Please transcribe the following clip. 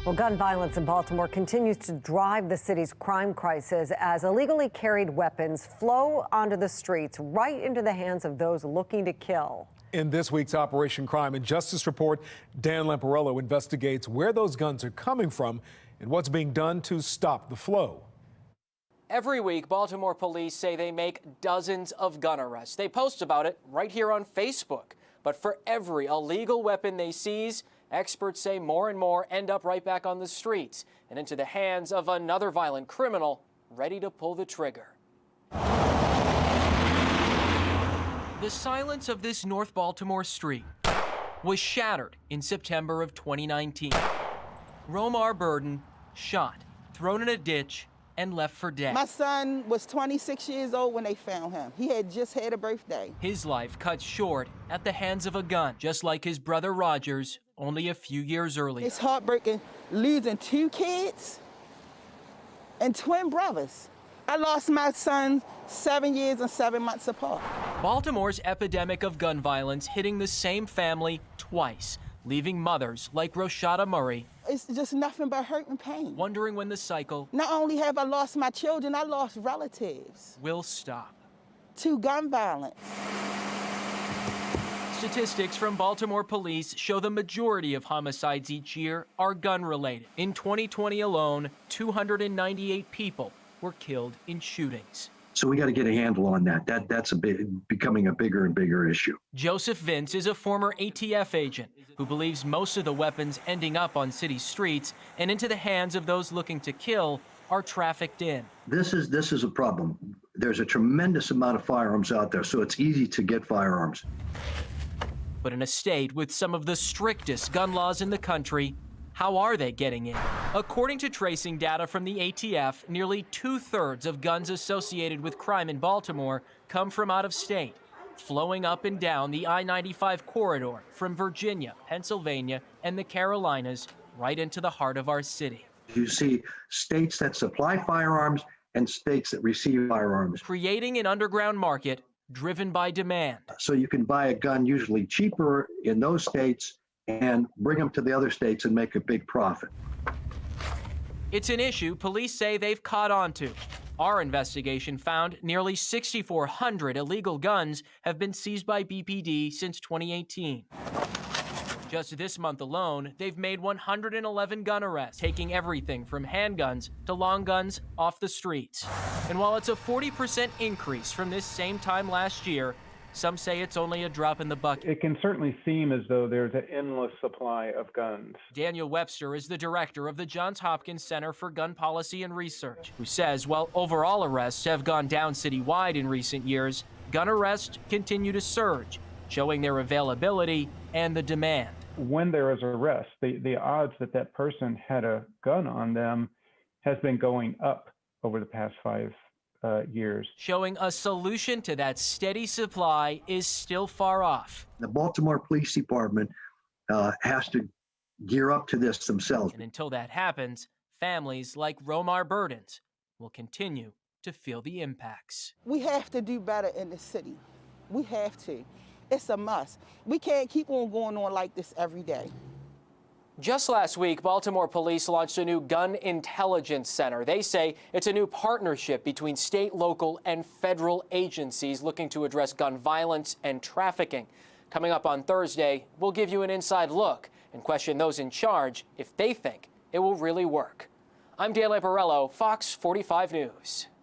Well, gun violence in Baltimore continues to drive the city's crime crisis as illegally carried weapons flow onto the streets right into the hands of those looking to kill. In this week's Operation Crime and Justice report, Dan Lamparello investigates where those guns are coming from and what's being done to stop the flow. Every week, Baltimore police say they make dozens of gun arrests. They post about it right here on Facebook. But for every illegal weapon they seize, experts say more and more end up right back on the streets and into the hands of another violent criminal ready to pull the trigger. The silence of this North Baltimore street was shattered in September of 2019. Romar Burden shot, thrown in a ditch, and left for dead. My son was 26 years old when they found him. He had just had a birthday. His life cut short at the hands of a gun, just like his brother Roger's only a few years earlier. It's heartbreaking losing 2 kids and twin brothers. I lost my son 7 years and 7 months apart. Baltimore's epidemic of gun violence hitting the same family twice, leaving mothers like Roshada Murray. It's just nothing but hurt and pain. Wondering when the cycle Not only have I lost my children, I lost relatives will stop. to gun violence. Statistics from Baltimore police show the majority of homicides each year are gun-related. In 2020 alone, 298 people were killed in shootings. So we got to get a handle on that. That's becoming a bigger and bigger issue. Joseph Vince is a former ATF agent who believes most of the weapons ending up on city streets and into the hands of those looking to kill are trafficked in. This is a problem. There's a tremendous amount of firearms out there, so it's easy to get firearms. But in a state with some of the strictest gun laws in the country, how are they getting in? According to tracing data from the ATF, nearly 2/3 of guns associated with crime in Baltimore come from out of state, flowing up and down the I-95 corridor from Virginia, Pennsylvania, and the Carolinas right into the heart of our city. You see states that supply firearms and states that receive firearms. Creating an underground market driven by demand. So you can buy a gun usually cheaper in those states and bring them to the other states and make a big profit. It's an issue police say they've caught on to. Our investigation found nearly 6,400 illegal guns have been seized by BPD since 2018. Just this month alone, they've made 111 gun arrests, taking everything from handguns to long guns off the streets. And while it's a 40% increase from this same time last year, some say it's only a drop in the bucket. It can certainly seem as though there's an endless supply of guns. Daniel Webster is the director of the Johns Hopkins Center for Gun Policy and Research, who says while overall arrests have gone down citywide in recent years, gun arrests continue to surge, showing their availability and the demand. When there is an arrest, the odds that that person had a gun on them has been going up over the past 5 years. Showing a solution to that steady supply is still far off. The Baltimore Police Department has to gear up to this themselves. And until that happens, families like Romar Burdens will continue to feel the impacts. We have to do better in the city. We have to. It's a must. We can't keep on going on like this every day. Just last week, Baltimore police launched a new gun intelligence center. They say it's a new partnership between state, local, and federal agencies looking to address gun violence and trafficking. Coming up on Thursday, we'll give you an inside look and question those in charge if they think it will really work. I'm Dan Lamparello, Fox 45 News.